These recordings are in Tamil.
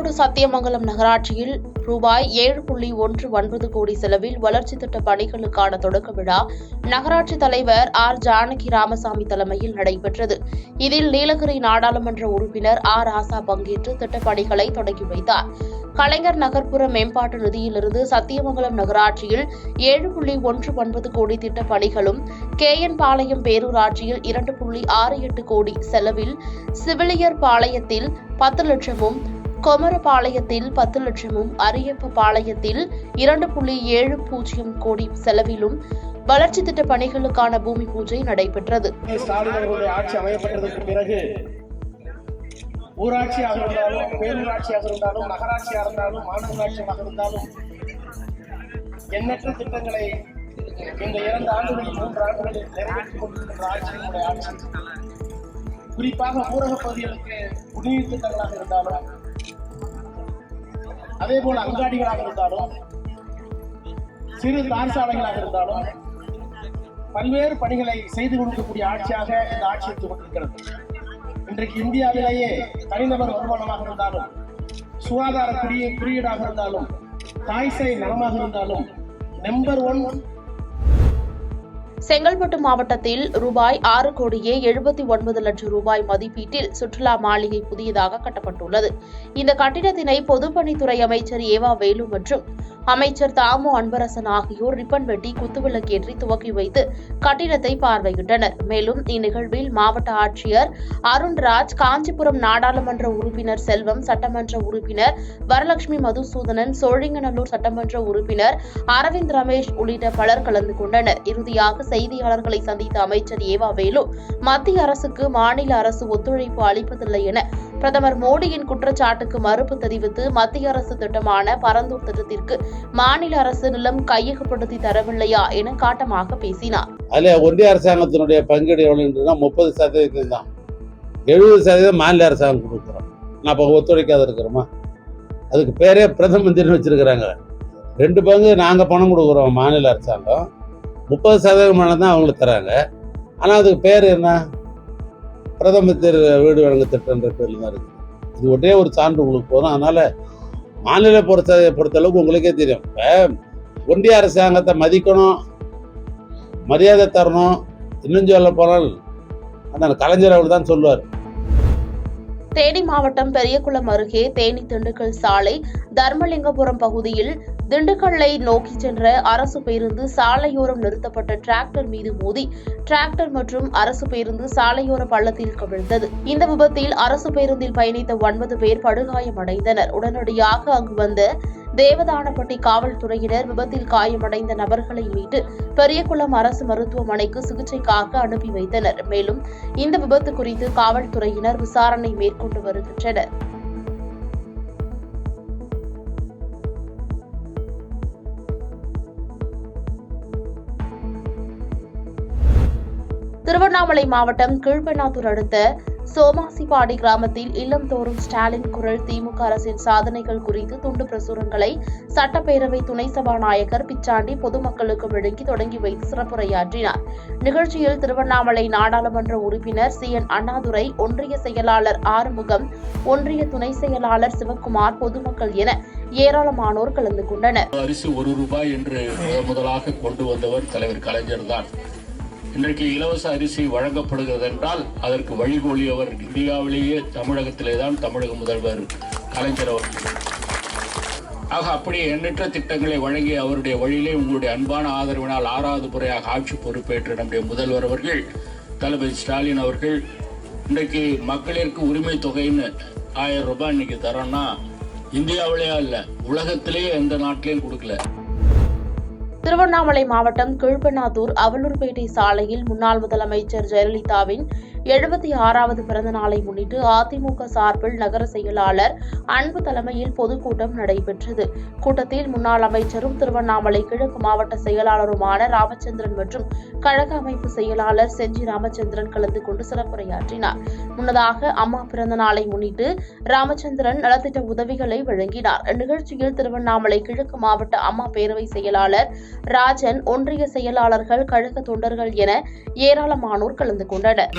ஈரோடு சத்தியமங்கலம் நகராட்சியில் ரூபாய் 7.19 கோடி செலவில் வளர்ச்சித் திட்ட பணிகளுக்கான தொடக்க விழா நகராட்சி தலைவர் ஆர் ஜானகி ராமசாமி தலைமையில் நடைபெற்றது. இதில் நீலகிரி நாடாளுமன்ற உறுப்பினர் ஆர் ராசா பங்கேற்று திட்டப் பணிகளை தொடங்கி வைத்தார். கலைஞர் நகர்ப்புற மேம்பாட்டு நிதியிலிருந்து சத்தியமங்கலம் நகராட்சியில் 7.19 கோடி திட்டப் பணிகளும், KN பாளையம் பேரூராட்சியில் 2.68 கோடி செலவில், சிவிலியர் பாளையத்தில் 10 லட்சமும், கொமரபாளையத்தில் 10 லட்சமும், அரியப்ப பாளையத்தில் 2.70 கோடி செலவிலும் வளர்ச்சி திட்ட பணிகளுக்கான பூமி பூஜை நடைபெற்றது. ஆட்சி அமையப்பட்டதற்கு பிறகு ஊராட்சியாக இருந்தாலும், பேரூராட்சியாக இருந்தாலும், நகராட்சியாக இருந்தாலும், மாநகராட்சியாக இருந்தாலும் எண்ணற்ற திட்டங்களை இந்த 2 ஆண்டுகளில் 3 ஆண்டுகளில் நிறைவேற்றிக் கொண்டிருக்கின்ற ஆட்சியினுடைய ஆட்சி. குறிப்பாக ஊரக பகுதிகளுக்கு குடிநீர் திட்டங்களாக இருந்தாலும், அதே போல அங்காடிகளாக இருந்தாலும், சிறு தார் சாலைகளாக இருந்தாலும் பல்வேறு பணிகளை செய்து கொடுக்கக்கூடிய ஆட்சியாக இந்த ஆட்சி எடுத்துக் கொண்டிருக்கிறது. இன்றைக்கு இந்தியாவிலேயே தனிநபர் வருமானமாக இருந்தாலும், சுகாதார குறியீடாக இருந்தாலும், தாய்சேய் நலமாக இருந்தாலும் நம்பர் 1. செங்கல்பட்டு மாவட்டத்தில் ரூபாய் 6.79 லட்சம் ரூபாய் மதிப்பீட்டில் சுற்றுலா மாளிகை புதியதாக கட்டப்பட்டுள்ளது. இந்த கட்டிடத்தினை பொதுப்பணித்துறை அமைச்சர் ஏவா வேலு மற்றும் அமைச்சர் தாமு அன்பரசன் ஆகியோர் ரிப்பன் வெட்டி குத்துவிளக்கேற்றி துவக்கி வைத்து கட்டிடத்தை பார்வையிட்டனர். மேலும் இந்நிகழ்வில் மாவட்ட ஆட்சியர் அருண்ராஜ், காஞ்சிபுரம் நாடாளுமன்ற உறுப்பினர் செல்வம், சட்டமன்ற உறுப்பினர் வரலட்சுமி மதுசூதனன், சோழிங்கநல்லூர் சட்டமன்ற உறுப்பினர் அரவிந்த் ரமேஷ் உள்ளிட்ட பலர் கலந்து கொண்டனர். இறுதியாக செய்தியாளர்களை சந்தித்த அமைச்சர் ஏவா வேலு, மத்திய அரசுக்கு மாநில அரசு ஒத்துழைப்பு அளிப்பதில்லை என பிரதமர் மோடியின் குற்றச்சாட்டுக்கு மறுப்பு தெரிவித்து, மத்திய அரசு திட்டமான பரந்தூர் திட்டத்திற்கு மாநில அரசு நிலம் கையகப்படுத்தி தரவில்லையா என காட்டமாக பேசினார். அதுல ஒன்றிய அரசாங்கத்தினுடைய பங்கீடு எவ்வளவு? 30% தான். 70% மாநில அரசாங்கம் கொடுக்குறோம். நான் அப்ப ஒத்துழைக்காத இருக்கிறோமா? அதுக்கு பேரே பிரதம மந்திரின்னு வச்சிருக்கிறாங்க. 2 பங்கு நாங்க பணம் கொடுக்குறோம் மாநில அரசாங்கம், 30% தான் அவங்களுக்கு தராங்க. ஆனால் அதுக்கு பேர் என்ன? பிரதமர் வீடு வழங்கு திட்டம்ன்ற பேர்ல தான் இருக்குது. இது ஒரே ஒரு சான்று உங்களுக்கு போதும். அதனால மாநில பொறுத்தளவுக்கு உங்களுக்கே தெரியும். ஒன்றிய அரசாங்கத்தை மதிக்கணும், மரியாதை தரணும். இன்னும் சொல்ல போனால் அந்த கலைஞர் அவர் தான் சொல்லுவார். தேனி மாவட்டம் பெரியகுளம் அருகே தேனி திண்டுக்கல் சாலை தர்மலிங்கபுரம் பகுதியில் திண்டுக்கல்லை நோக்கி சென்ற அரசு பேருந்து சாலையோரம் நிறுத்தப்பட்ட டிராக்டர் மீது மோதி டிராக்டர் மற்றும் அரசு பேருந்து சாலையோர பள்ளத்தில் கவிழ்ந்தது. இந்த விபத்தில் அரசு பேருந்தில் பயணித்த 9 பேர் படுகாயமடைந்தனர். உடனடியாக அங்கு வந்த தேவதானப்பட்டி காவல்துறையினர் விபத்தில் காயமடைந்த நபர்களை மீட்டு பெரியகுளம் அரசு மருத்துவமனைக்கு சிகிச்சைக்காக அனுப்பி வைத்தனர். மேலும் இந்த விபத்து குறித்து காவல்துறையினர் விசாரணை மேற்கொண்டு வருகின்றனர். திருவண்ணாமலை மாவட்டம் கீழ்பெண்ணாத்தூர் அடுத்த சோமாசிப்பாடி கிராமத்தில் இல்லம்தோறும் ஸ்டாலின் குரல் திமுக அரசின் சாதனைகள் குறித்து துண்டு பிரசுரங்களை சட்டப்பேரவை துணை சபாநாயகர் பிச்சாண்டி பொதுமக்களுக்கு வழங்கி தொடங்கி வைத்து சிறப்புரையாற்றினார். நிகழ்ச்சியில் திருவண்ணாமலை நாடாளுமன்ற உறுப்பினர் CN அண்ணாதுரை, ஒன்றிய செயலாளர் ஆறுமுகம், ஒன்றிய துணை செயலாளர் சிவக்குமார், பொதுமக்கள் என ஏராளமானோர் கலந்து கொண்டனர். அரிசி ₹1 என்று முதலாக கொண்டு வந்தவர் தலைவர் கலைஞர் தான். இன்றைக்கு இலவச அரிசி வழங்கப்படுகிறது என்றால் அதற்கு வழிகோலியவர் இந்தியாவிலேயே தமிழகத்திலே தான் தமிழக முதல்வர் கலைஞர் அவர்கள். ஆக அப்படியே எண்ணற்ற திட்டங்களை வழங்கி அவருடைய வழியிலே உங்களுடைய அன்பான ஆதரவினால் 6வது முறையாக ஆட்சி பொறுப்பேற்ற நம்முடைய முதல்வர் அவர்கள் தளபதி ஸ்டாலின் அவர்கள் இன்றைக்கு மகளிருக்கு உரிமை தொகைன்னு ₹1000 இன்னைக்கு தரோம்னா இந்தியாவிலேயே இல்ல, உலகத்திலேயே எந்த நாட்டிலையும் கொடுக்கல. திருவண்ணாமலை மாவட்டம் கீழ்பெண்ணாத்தூர் அவலூர்பேட்டை சாலையில் முன்னாள் முதலமைச்சர் ஜெயலலிதாவின் 76வது பிறந்த நாளை முன்னிட்டு அதிமுக சார்பில் நகர செயலாளர் அன்பு தலைமையில் பொதுக்கூட்டம் நடைபெற்றது. கூட்டத்தில் முன்னாள் அமைச்சரும் திருவண்ணாமலை கிழக்கு மாவட்ட செயலாளருமான ராமச்சந்திரன் மற்றும் கழக அமைப்பு செயலாளர் செஞ்சி ராமச்சந்திரன் கலந்து கொண்டு சிறப்புரையாற்றினார். முன்னதாக அம்மா பிறந்த நாளை முன்னிட்டு ராமச்சந்திரன் நலத்திட்ட உதவிகளை வழங்கினார். இந்நிகழ்ச்சியில் திருவண்ணாமலை கிழக்கு மாவட்ட அம்மா பேரவை செயலாளர் ராஜன், ஒன்றிய செயலாளர்கள், கழக தொண்டர்கள் என ஏராளமானோர் கலந்து கொண்டனர்.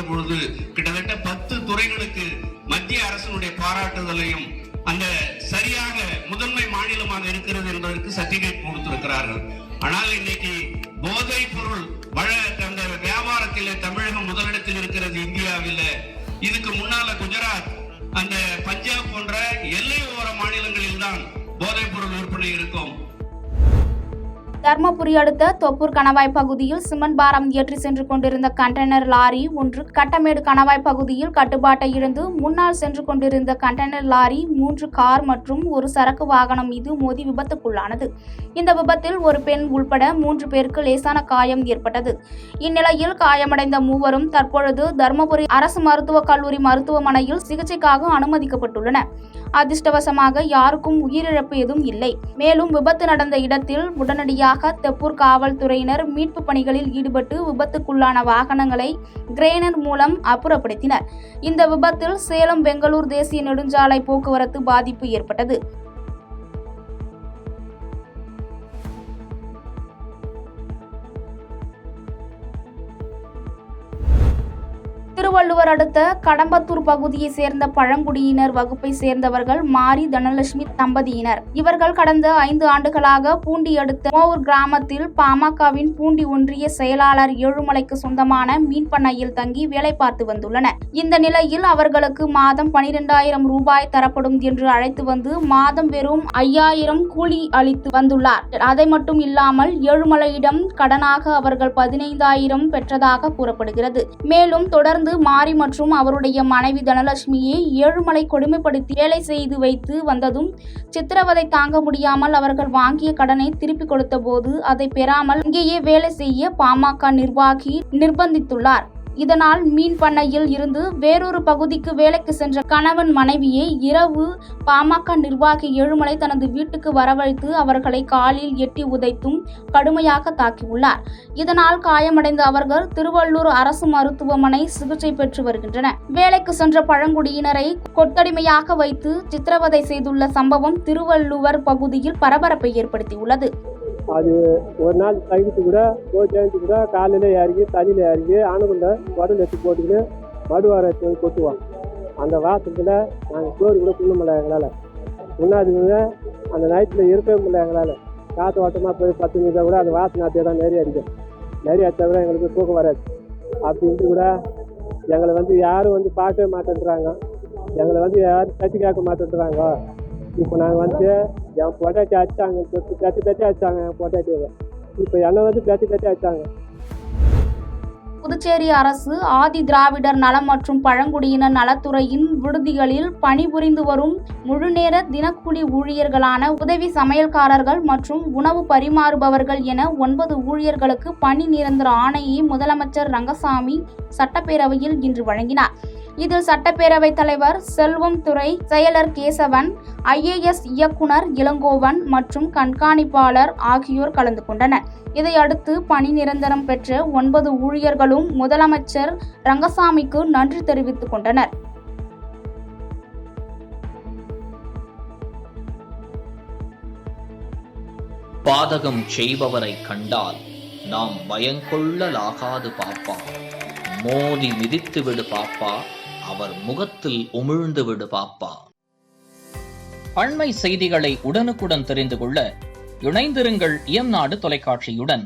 கிட்டத்தட்ட 10 துறைகளுக்கு மத்திய அரசினுடைய பாராட்டுதலையும் அந்த சரியாக முதன்மை மாநிலமாக இருக்கிறது என்பதற்கு சர்டிபிகேட் கொடுத்திருக்கிறார்கள். ஆனால் இன்னைக்கு போதைப் பொருள் அந்த வியாபாரத்தில் தமிழகம் முதலிடத்தில் இருக்கிறது இந்தியாவில். இதுக்கு முன்னால குஜராத், அந்த பஞ்சாப் போன்ற எல்லையோர மாநிலங்களில் தான் போதைப் பொருள் விற்பனை இருக்கும். தர்மபுரி அடுத்த தொப்பூர் கணவாய் பகுதியில் சிமெண்ட் பாரம் ஏற்றி சென்று கொண்டிருந்த கண்டெய்னர் லாரி ஒன்று கட்டமேடு கணவாய் பகுதியில் கட்டுப்பாட்டை இழந்து முன்னால் சென்று கொண்டிருந்த கண்டெய்னர் லாரி 3 கார் மற்றும் ஒரு சரக்கு வாகனம் மீது மோதி விபத்துக்குள்ளானது. இந்த விபத்தில் ஒரு பெண் உள்பட 3 பேருக்கு லேசான காயம் ஏற்பட்டது. இந்நிலையில் காயமடைந்த மூவரும் தற்பொழுது தர்மபுரி அரசு மருத்துவக் கல்லூரி மருத்துவமனையில் சிகிச்சைக்காக அனுமதிக்கப்பட்டுள்ளனர். அதிர்ஷ்டவசமாக யாருக்கும் உயிரிழப்பு எதுவும் இல்லை. மேலும் விபத்து நடந்த இடத்தில் உடனடியாக தெப்பூர் காவல்துறையினர் மீட்பு பணிகளில் ஈடுபட்டு விபத்துக்குள்ளான வாகனங்களை கிரேனர் மூலம் அப்புறப்படுத்தினர். இந்த விபத்தில் சேலம் பெங்களூர் தேசிய நெடுஞ்சாலை போக்குவரத்து பாதிப்பு ஏற்பட்டது. திருவள்ளுவர் அடுத்த கடம்பத்தூர் பகுதியை சேர்ந்த பழங்குடியினர் வகுப்பை சேர்ந்தவர்கள் மாரி தனலட்சுமி தம்பதியினர். இவர்கள் கடந்த 5 ஆண்டுகளாக பூண்டி அடுத்த மோவூர் கிராமத்தில் பாமகவின் பூண்டி ஒன்றிய செயலாளர் ஏழுமலைக்கு சொந்தமான மீன் பண்ணையில் தங்கி வேலை பார்த்து வந்துள்ளனர். இந்த நிலையில் அவர்களுக்கு மாதம் 12,000 ரூபாய் தரப்படும் என்று அழைத்து வந்து மாதம் வெறும் 5,000 கூலி அளித்து வந்துள்ளார். அதை மட்டும் இல்லாமல் ஏழுமலையிடம் கடனாக அவர்கள் 15,000 பெற்றதாக கூறப்படுகிறது. மேலும் தொடர்ந்து மாரி மற்றும் அவருடைய மனைவி தனலட்சுமியை ஏழுமலை கொடுமைப்படுத்தி வேலை செய்து வைத்து வந்ததும் சித்திரவதை தாங்க முடியாமல் அவர்கள் வாங்கிய கடனை திருப்பி கொடுத்த போது அதை பெறாமல் இங்கேயே வேலை செய்ய பாமக நிர்வாகி நிர்பந்தித்துள்ளார். இதனால் மீன் பண்ணையில் இருந்து வேறொரு பகுதிக்கு வேலைக்கு சென்ற கணவன் மனைவியை இரவு பாமக நிர்வாகி ஏழுமலை தனது வீட்டுக்கு வரவழைத்து அவர்களை காலில் எட்டி உதைத்தும் கடுமையாக தாக்கியுள்ளார். இதனால் காயமடைந்த அவர்கள் திருவள்ளூர் அரசு மருத்துவமனை சிகிச்சை பெற்று வருகின்றனர். வேலைக்கு சென்ற பழங்குடியினரை கொத்தடிமையாக வைத்து சித்திரவதை செய்துள்ள சம்பவம் திருவள்ளுவர் பகுதியில் பரபரப்பை ஏற்படுத்தியுள்ளது. அது ஒரு நாள் கைவிட்டு கூட சேர்ந்து கூட காலையில் இறங்கி தண்ணியில் இறங்கி ஆணுக்குள்ள உடல் எடுத்து போட்டுக்கிட்டு மடுவாரத்தை கொட்டுவோம். அந்த வாசத்தில் நாங்கள் சோறு கூட தின்ன முடியல எங்களால். முன்னாடி அந்த நைட்டில் இருக்கவே முடியல எங்களால். காற்று ஓட்டமாக போய் 10 நிமிஷம் கூட அந்த வாசனை அப்படியே தான் நிறைய அடிக்கும். நிறைய அடித்தா கூட எங்களுக்கு தூக்கம் வராது. அப்படின்ட்டு கூட எங்களை யாரும் பார்க்கவே மாட்டேன்றாங்க. எங்களை யாரும் தட்டி கேட்க மாட்டேன்றாங்க. இப்போ நாங்கள் என் பொட்டாட்டி அடித்தாங்க, தட்டி அடித்தாங்க என் பொட்டாட்டியை. இப்போ என்னை தட்டி அடித்தாங்க. புதுச்சேரி அரசு ஆதி திராவிடர் நலம் மற்றும் பழங்குடியினர் நலத்துறையின் விடுதிகளில் பணிபுரிந்து வரும் முழுநேர தினக்கூலி ஊழியர்களான உதவி சமையல்காரர்கள் மற்றும் உணவு பரிமாறுபவர்கள் என 9 ஊழியர்களுக்கு பணி நிரந்தர ஆணையை முதலமைச்சர் ரங்கசாமி சட்டப்பேரவையில் இன்று வழங்கினார். இதில் சட்டப்பேரவைத் தலைவர் செல்வம் துறை செயலர் கேசவன், IAS இயக்குனர் இளங்கோவன் மற்றும் கண்காணிப்பாளர் ஆகியோர் கலந்து கொண்டனர். இதையடுத்து பணி நிரந்தரம் பெற்ற 9 ஊழியர்களும் முதலமைச்சர் ரங்கசாமிக்கு நன்றி தெரிவித்துக் கொண்டனர். பாதகம் செய்பவரை கண்டால் நாம் பயங்கொள்ளலாகாது பாப்பா. மோதி மிதித்து விடு பாப்பா, அவர் முகத்தில் உமிழ்ந்து விடு பாப்பா. அண்மை செய்திகளை உடனுக்குடன் தெரிந்து கொள்ள இணைந்திருங்கள் இயம்நாடு தொலைக்காட்சியுடன்.